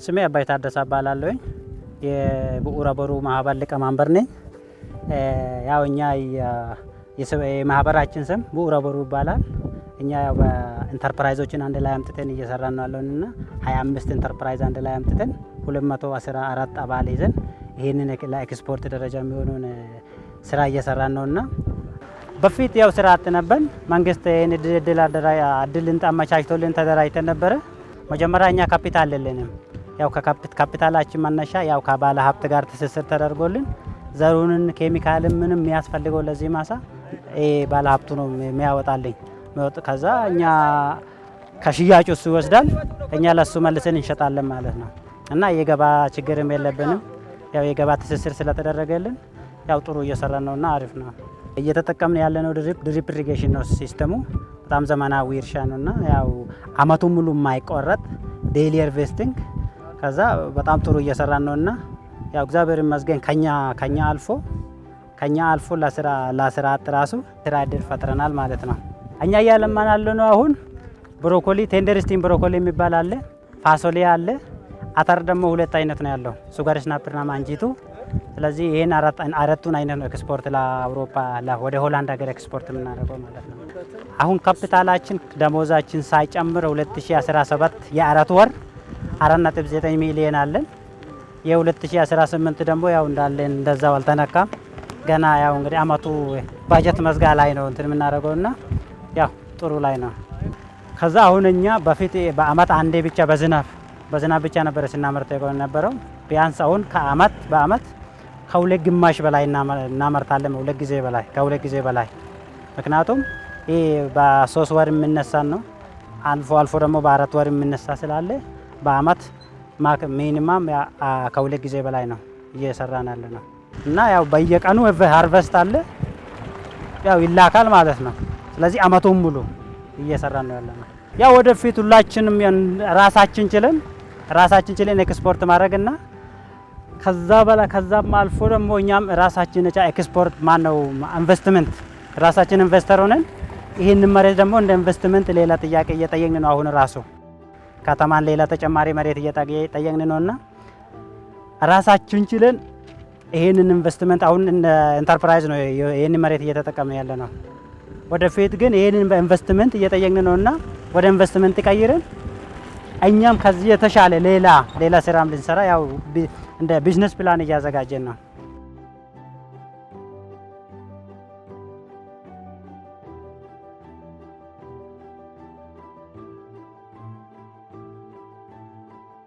ስሜ አባይ ታደሰ እባላለሁ። የቡኡራ ቦሩ ማህበር ሊቀመንበር ነኝ። ያው እኛ የማህበራችን ስም ቡኡራ ቦሩ ይባላል። እኛ ያው በኢንተርፕራይዞችን አንድ ላይ አምጥተን እየሰራን ነው ያለውና 25 ኢንተርፕራይዝ አንድ ላይ አምጥተን 214 አባል ይዘን ይሄንን ለኤክስፖርት ደረጃ የሚሆነውን ስራ እየሰራን ነውና በፊት ያው ስራ አጥ ነበር። መንግስት ይሄን እድልን አመቻችቶልን ተደራጅተን ነበረ። መጀመሪያ እኛ ካፒታል የለንም። ያው ካፒታላችን መነሻ ያው ከባለ ሀብት ጋር ትስስር ተደርጎልን ዘሩንን ኬሚካልን ምንም የሚያስፈልገው ለዚህ ማሳ ባለ ሀብቱ ነው የሚያወጣልኝ። ከዛ እኛ ከሽያጩ እሱ ይወስዳል፣ እኛ ለሱ መልሰን እንሸጣለን ማለት ነው። እና የገባ ችግርም የለብንም። ያው የገባ ትስስር ስለተደረገልን ያው ጥሩ እየሰራን ነውና አሪፍ ነው። እየተጠቀምን ያለነው ድሪፕ ኢሪጌሽን ነው ሲስተሙ። በጣም ዘመናዊ እርሻ ነውና ያው አመቱን ሙሉ የማይቆረጥ ዴይሊ ሃርቨስቲንግ። ከዛ በጣም ጥሩ እየሰራን ነውና ያው እግዚአብሔር ይመስገን ከኛ አልፎ ለስራ አጥ ራሱ ስራ እድል ፈጥረናል ማለት ነው። እኛ እያለማን ያለነው አሁን ብሮኮሊ፣ ቴንደር ስቲም ብሮኮሊ የሚባል አለ፣ ፋሶሊያ አለ። አተር ደግሞ ሁለት አይነት ነው ያለው፣ ሱጋር ስናፕርና ማንጂቱ። ስለዚህ ይሄን አራቱን አይነት ነው ኤክስፖርት ለአውሮፓ ወደ ሆላንድ ሀገር ኤክስፖርት የምናደርገው ማለት ነው። አሁን ካፒታላችን ደሞዛችን ሳይጨምር 2017 የአራት ወር 4.9 ሚሊዮን አለን። የ2018 ደግሞ ያው እንዳለን እንደዛው አልተነካም ገና። ያው እንግዲህ አመቱ ባጀት መዝጋ ላይ ነው እንትን የምናደርገውና ያው ጥሩ ላይ ነው። ከዛ አሁን እኛ በፊት በአመት አንዴ ብቻ በዝናብ ብቻ ነበር ስናመርት የነበረው። ቢያንስ አሁን በአመት ከሁለት ግማሽ በላይ እናመርታለን። ከሁለት ጊዜ በላይ ምክንያቱም ይህ በ3 ወር የምነሳን ነው። አልፎ ደግሞ በ4 ወር የምነሳ ስላለ በአመት ሚኒማም ከሁለት ጊዜ በላይ ነው እየሰራን ያለ ነው። እና ያው በየቀኑ ሃርቨስት አለ፣ ያው ይላካል ማለት ነው። ስለዚህ አመቱን ሙሉ እየሰራን ነው ያለ ነው። ያው ወደፊት ሁላችንም ራሳችን ችለን ኤክስፖርት ማድረግና ከዛም አልፎ ደግሞ እኛም ራሳችን ኤክስፖርት ኢንቨስትመንት ራሳችን ኢንቨስተር ሆነን ይህንን መሬት ደግሞ እንደ ኢንቨስትመንት ሌላ ጥያቄ እየጠየቅን ነው። አሁን ራሱ ከተማን ሌላ ተጨማሪ መሬት እየጠየቅን ነውና ራሳችን ችለን ይህንን ኢንቨስትመንት አሁን እንደ ኢንተርፕራይዝ ነው ይህንን መሬት እየተጠቀምን ያለ ነው። ወደፊት ግን ይህንን በኢንቨስትመንት እየጠየቅን ነውና ወደ ኢንቨስትመንት ቀይረን እኛም ከዚህ የተሻለ ሌላ ስራም ልንሰራ ያው እንደ ቢዝነስ ፕላን እያዘጋጀን ነው።